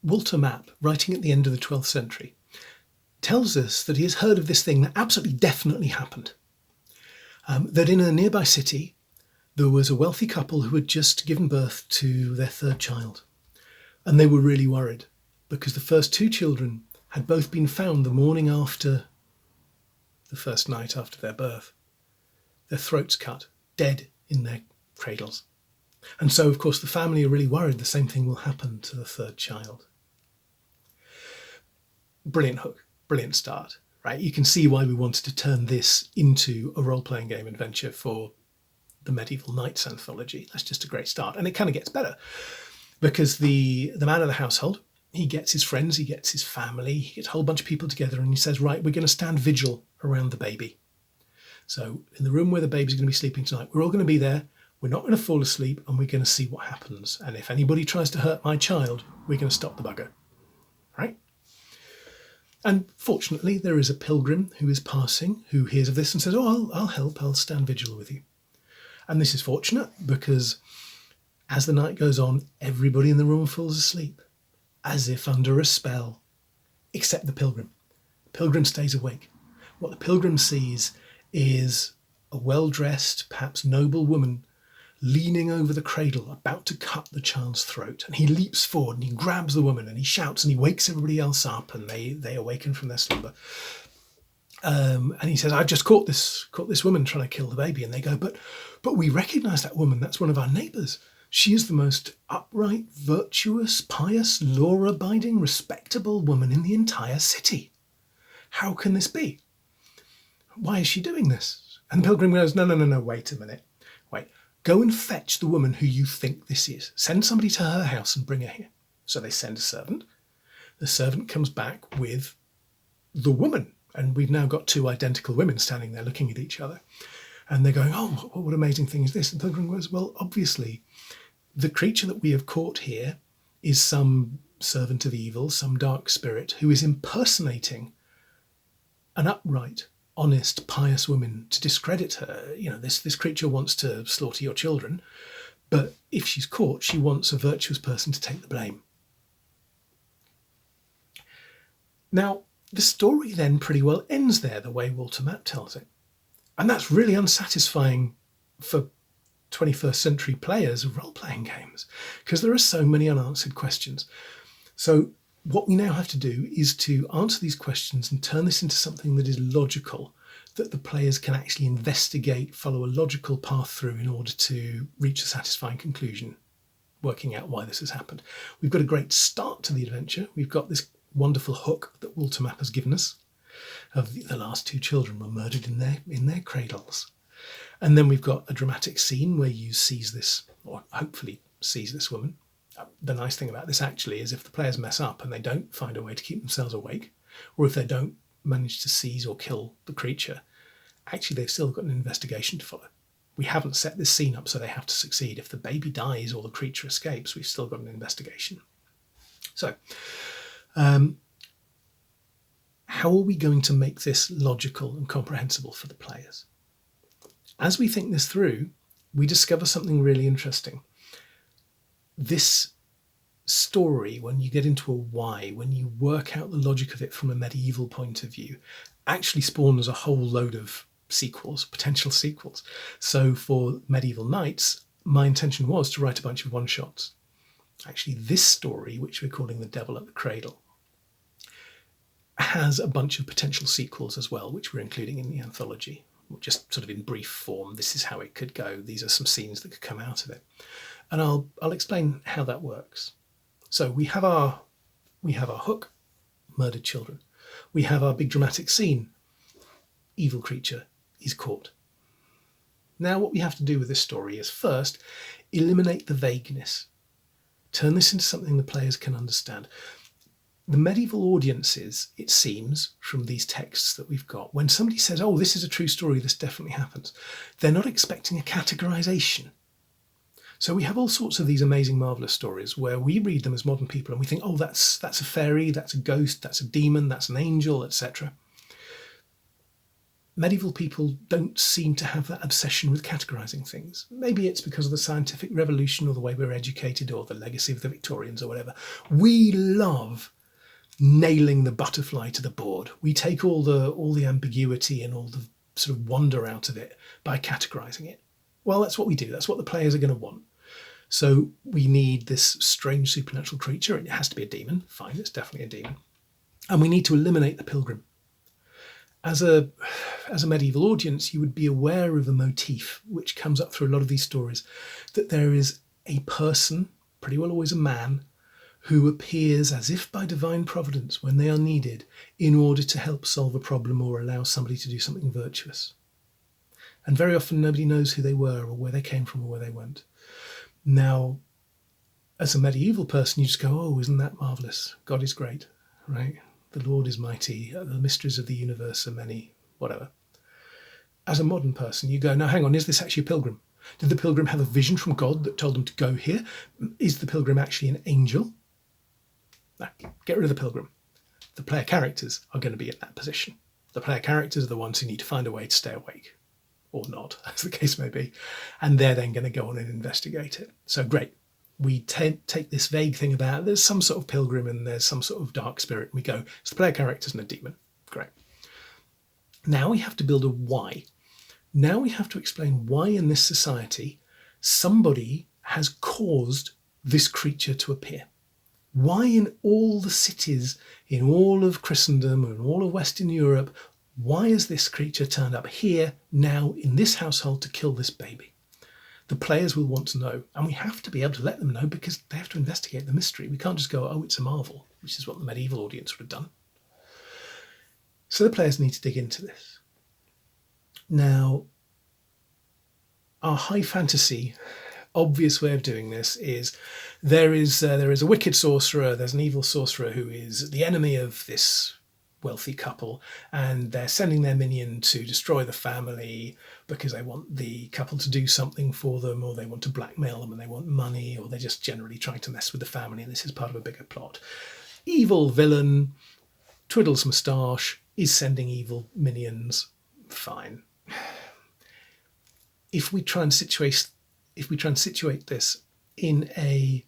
Walter Map, writing at the end of the 12th century, tells us that he has heard of this thing that absolutely definitely happened. That in a nearby city, there was a wealthy couple who had just given birth to their third child. And they were really worried because the first two children had both been found the morning after the first night after their birth. Their throats cut, dead in their cradles. And so, of course, the family are really worried the same thing will happen to the third child. Brilliant hook, brilliant start, right? You can see why we wanted to turn this into a role-playing game adventure for the Medieval Knights anthology. That's just a great start. And it kind of gets better because the man of the household, he gets his friends, he gets his family, he gets a whole bunch of people together and he says, right, we're going to stand vigil around the baby. So in the room where the baby's going to be sleeping tonight, we're all going to be there. We're not going to fall asleep and we're going to see what happens. And if anybody tries to hurt my child, we're going to stop the bugger. Right? And fortunately, there is a pilgrim who is passing, who hears of this and says, oh, I'll help, I'll stand vigil with you. And this is fortunate because as the night goes on, everybody in the room falls asleep, as if under a spell, except the pilgrim. The pilgrim stays awake. What the pilgrim sees is a well-dressed, perhaps noble woman leaning over the cradle, about to cut the child's throat. And he leaps forward and he grabs the woman and he shouts and he wakes everybody else up and they awaken from their slumber. And he says, I've just caught this woman trying to kill the baby. And they go, but we recognise that woman. That's one of our neighbours. She is the most upright, virtuous, pious, law-abiding, respectable woman in the entire city. How can this be? Why is she doing this? And the pilgrim goes, no, wait a minute. Wait, go and fetch the woman who you think this is. Send somebody to her house and bring her here. So they send a servant. The servant comes back with the woman. And we've now got two identical women standing there looking at each other. And they're going, oh, what amazing thing is this? And the pilgrim goes, well, obviously, the creature that we have caught here is some servant of evil, some dark spirit, who is impersonating an upright, honest, pious woman to discredit her. You know, this creature wants to slaughter your children, but if she's caught, she wants a virtuous person to take the blame. Now, the story then pretty well ends there, the way Walter Map tells it. And that's really unsatisfying for 21st century players of role-playing games, because there are so many unanswered questions. So what we now have to do is to answer these questions and turn this into something that is logical, that the players can actually investigate, follow a logical path through in order to reach a satisfying conclusion, working out why this has happened. We've got a great start to the adventure. We've got this wonderful hook that Walter Map has given us of the last two children were murdered in their cradles. And then we've got a dramatic scene where you seize this, or hopefully seize this woman. The nice thing about this actually is if the players mess up and they don't find a way to keep themselves awake, or if they don't manage to seize or kill the creature, actually they've still got an investigation to follow. We haven't set this scene up so they have to succeed. If the baby dies or the creature escapes, we've still got an investigation. So, how are we going to make this logical and comprehensible for the players? As we think this through, we discover something really interesting. This story, when you get into a why, when you work out the logic of it from a medieval point of view, actually spawns a whole load of sequels, potential sequels. So for Medieval Knights, my intention was to write a bunch of one-shots. Actually, this story, which we're calling The Devil at the Cradle, has a bunch of potential sequels as well, which we're including in the anthology. Just sort of in brief form, this is how it could go. These are some scenes that could come out of it. And I'll explain how that works. So we have our hook, murdered children. We have our big dramatic scene, evil creature is caught. Now what we have to do with this story is first eliminate the vagueness. Turn this into something the players can understand. The medieval audiences, it seems, from these texts that we've got, when somebody says, oh, this is a true story, this definitely happens, they're not expecting a categorization. So we have all sorts of these amazing, marvellous stories where we read them as modern people and we think, oh, that's a fairy, that's a ghost, that's a demon, that's an angel, etc. medieval people don't seem to have that obsession with categorizing things. Maybe it's because of the scientific revolution or the way we're educated or the legacy of the Victorians or whatever. We love nailing the butterfly to the board. We take all the ambiguity and all the sort of wonder out of it by categorizing it. Well, that's what we do. That's what the players are going to want. So we need this strange supernatural creature. It has to be a demon. Fine, it's definitely a demon. And we need to eliminate the pilgrim. As a medieval audience, you would be aware of a motif which comes up through a lot of these stories, that there is a person, pretty well always a man, who appears as if by divine providence when they are needed in order to help solve a problem or allow somebody to do something virtuous. And very often nobody knows who they were or where they came from or where they went. Now, as a medieval person, you just go, oh, isn't that marvellous? God is great, right? The Lord is mighty. The mysteries of the universe are many, whatever. As a modern person, you go, now hang on, is this actually a pilgrim? Did the pilgrim have a vision from God that told them to go here? Is the pilgrim actually an angel? No, get rid of the pilgrim. The player characters are going to be in that position. The player characters are the ones who need to find a way to stay awake, or not, as the case may be. And they're then going to go on and investigate it. So great. We take this vague thing about there's some sort of pilgrim and there's some sort of dark spirit. And we go, it's the player characters and a demon. Great. Now we have to build a why. Now we have to explain why in this society somebody has caused this creature to appear. Why in all the cities, in all of Christendom and all of Western Europe, why has this creature turned up here, now, in this household to kill this baby? The players will want to know, and we have to be able to let them know because they have to investigate the mystery. We can't just go, oh, it's a marvel, which is what the medieval audience would have done. So the players need to dig into this. Now, our high fantasy obvious way of doing this is there is a wicked sorcerer, there's an evil sorcerer who is the enemy of this wealthy couple, and they're sending their minion to destroy the family because they want the couple to do something for them, or they want to blackmail them and they want money, or they're just generally trying to mess with the family, and this is part of a bigger plot. Evil villain twiddles moustache, is sending evil minions. Fine. If we try and situate this in a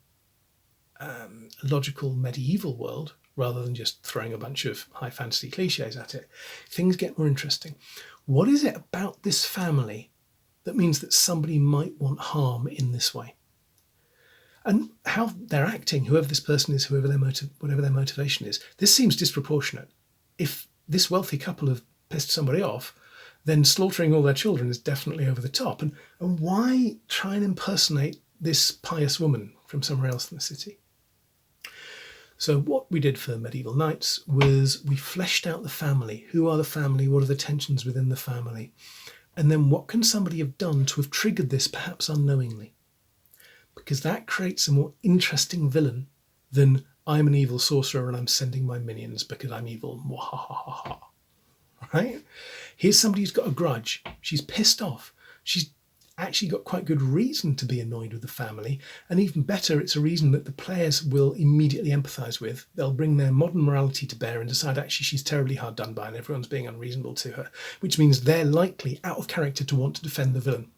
logical medieval world, rather than just throwing a bunch of high fantasy cliches at it, things get more interesting. What is it about this family that means that somebody might want harm in this way? And how they're acting, whoever this person is, whatever their motivation is, this seems disproportionate. If this wealthy couple have pissed somebody off, then slaughtering all their children is definitely over the top. And why try and impersonate this pious woman from somewhere else in the city? So what we did for Medieval Knights was we fleshed out the family. Who are the family? What are the tensions within the family? And then what can somebody have done to have triggered this, perhaps unknowingly? Because that creates a more interesting villain than I'm an evil sorcerer and I'm sending my minions because I'm evil. Mwahahaha. Right? Here's somebody who's got a grudge. She's pissed off. She's actually got quite good reason to be annoyed with the family, and even better, it's a reason that the players will immediately empathise with. They'll bring their modern morality to bear and decide actually she's terribly hard done by and everyone's being unreasonable to her, which means they're likely out of character to want to defend the villain.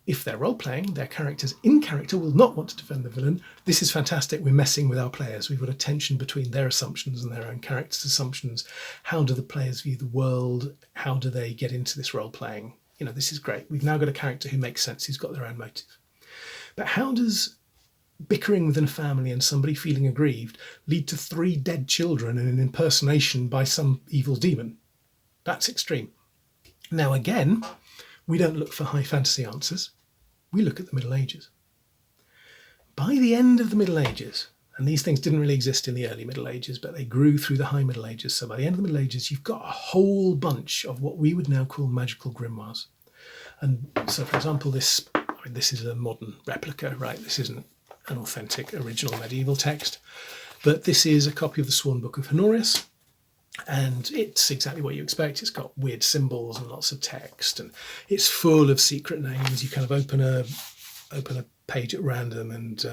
If they're role-playing, their characters in character will not want to defend the villain. This is fantastic. We're messing with our players. We've got a tension between their assumptions and their own characters' assumptions. How do the players view the world? How do they get into this role-playing? You know, this is great. We've now got a character who makes sense, who's got their own motive. But how does bickering within a family and somebody feeling aggrieved lead to 3 dead children and an impersonation by some evil demon? That's extreme. Now, again, we don't look for high fantasy answers. We look at the Middle Ages. By the end of the Middle Ages, and these things didn't really exist in the early Middle Ages, but they grew through the High Middle Ages. So by the end of the Middle Ages, you've got a whole bunch of what we would now call magical grimoires. And so, for example, this is a modern replica, right? This isn't an authentic original medieval text, but this is a copy of the Sworn Book of Honorius. And it's exactly what you expect. It's got weird symbols and lots of text, and it's full of secret names. You kind of open a page at random, and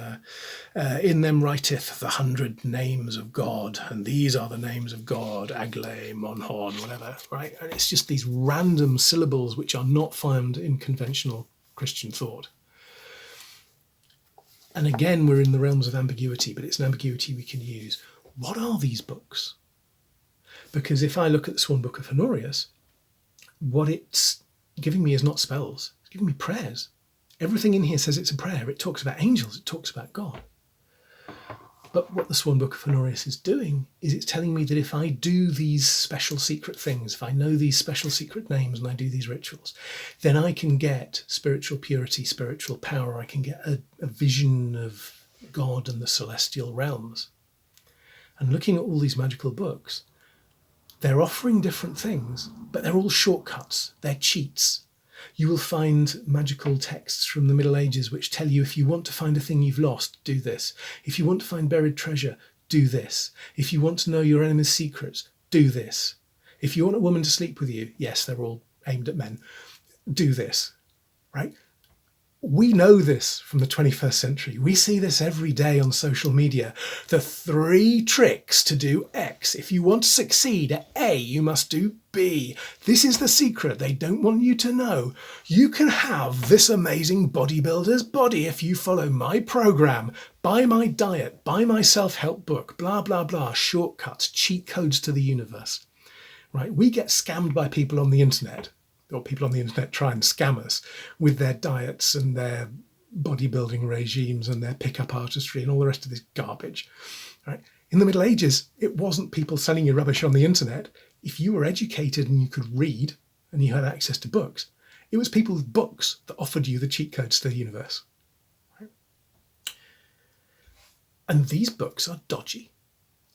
in them writeth the 100 names of God, and these are the names of God, Agle, Monhon, whatever, right? And it's just these random syllables which are not found in conventional Christian thought. And again, we're in the realms of ambiguity, but it's an ambiguity we can use. What are these books? Because if I look at the Swan Book of Honorius, what it's giving me is not spells, it's giving me prayers. Everything in here says it's a prayer. It talks about angels, it talks about God. But what the Swan Book of Honorius is doing is it's telling me that if I do these special secret things, if I know these special secret names and I do these rituals, then I can get spiritual purity, spiritual power. I can get a vision of God and the celestial realms. And looking at all these magical books, they're offering different things, but they're all shortcuts. They're cheats. You will find magical texts from the Middle Ages which tell you if you want to find a thing you've lost, do this. If you want to find buried treasure, do this. If you want to know your enemy's secrets, do this. If you want a woman to sleep with you, yes, they're all aimed at men, do this, right? We know this from the 21st century. We see this every day on social media. The 3 tricks to do X. If you want to succeed at A, you must do B. This is the secret they don't want you to know. You can have this amazing bodybuilder's body if you follow my program, buy my diet, buy my self-help book, blah, blah, blah, shortcuts, cheat codes to the universe, right? We get scammed by people on the internet, or people on the internet try and scam us with their diets and their bodybuilding regimes and their pickup artistry and all the rest of this garbage. Right? In the Middle Ages, it wasn't people selling you rubbish on the internet. If you were educated and you could read and you had access to books, it was people with books that offered you the cheat codes to the universe. Right? And these books are dodgy.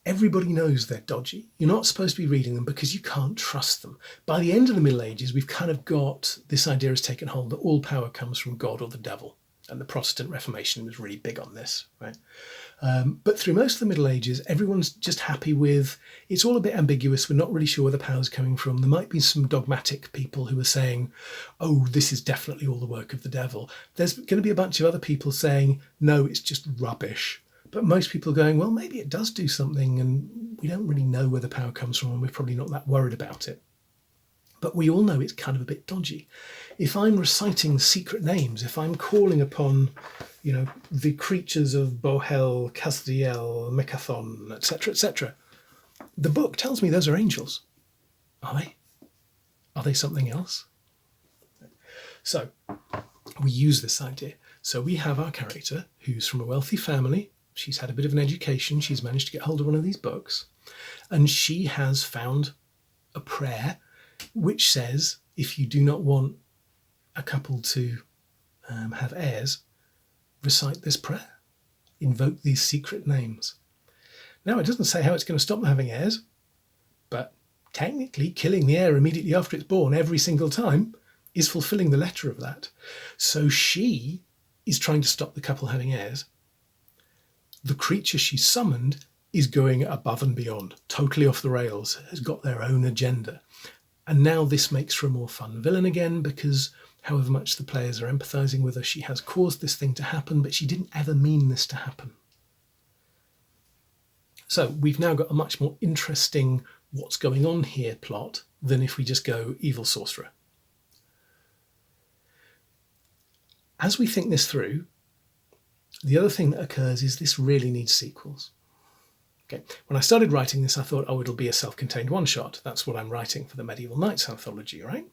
Everybody knows they're dodgy. You're not supposed to be reading them because you can't trust them. By the end of the Middle Ages, we've kind of got this idea has taken hold that all power comes from God or the devil. And the Protestant Reformation was really big on this, right? But through most of the Middle Ages, everyone's just happy with, it's all a bit ambiguous. We're not really sure where the power's coming from. There might be some dogmatic people who are saying, oh, this is definitely all the work of the devil. There's going to be a bunch of other people saying, no, it's just rubbish. But most people are going, well, maybe it does do something and we don't really know where the power comes from and we're probably not that worried about it. But we all know it's kind of a bit dodgy. If I'm reciting secret names, if I'm calling upon, the creatures of Bohel, Casdiel, Mechathon, etc., the book tells me those are angels. Are they? Are they something else? So we use this idea. So we have our character who's from a wealthy family. She's had a bit of an education. She's managed to get hold of one of these books. And she has found a prayer which says, if you do not want a couple to have heirs, recite this prayer. Invoke these secret names. Now, it doesn't say how it's going to stop them having heirs, but technically killing the heir immediately after it's born every single time is fulfilling the letter of that. So she is trying to stop the couple having heirs. The creature she summoned is going above and beyond, totally off the rails, has got their own agenda. And now this makes for a more fun villain again, because however much the players are empathizing with her, she has caused this thing to happen, but she didn't ever mean this to happen. So we've now got a much more interesting what's going on here plot than if we just go evil sorcerer. As we think this through, the other thing that occurs is this really needs sequels. Okay. When I started writing this, I thought, oh, it'll be a self-contained one-shot. That's what I'm writing for the Medieval Knights anthology, right?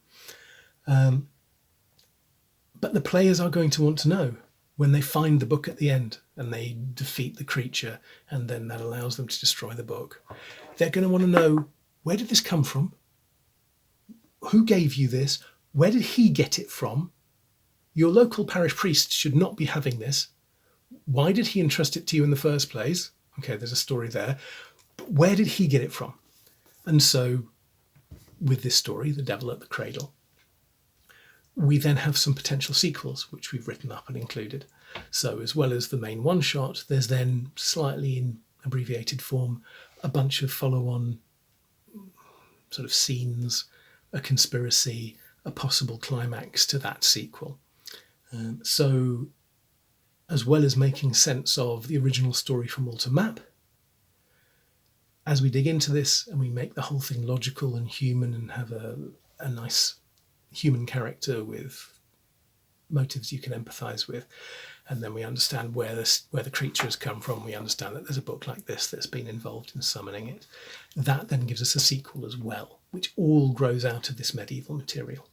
But the players are going to want to know when they find the book at the end and they defeat the creature and then that allows them to destroy the book. They're going to want to know, where did this come from? Who gave you this? Where did he get it from? Your local parish priest should not be having this. Why did he entrust it to you in the first place? Okay, there's a story there. But where did he get it from? And so with this story, The Devil at the Cradle, we then have some potential sequels, which we've written up and included. So as well as the main one-shot, there's then, slightly in abbreviated form, a bunch of follow-on sort of scenes, a conspiracy, a possible climax to that sequel. So as well as making sense of the original story from Walter Map. As we dig into this and we make the whole thing logical and human and have a nice human character with motives you can empathise with, and then we understand where the creature has come from, we understand that there's a book like this that's been involved in summoning it. That then gives us a sequel as well, which all grows out of this medieval material.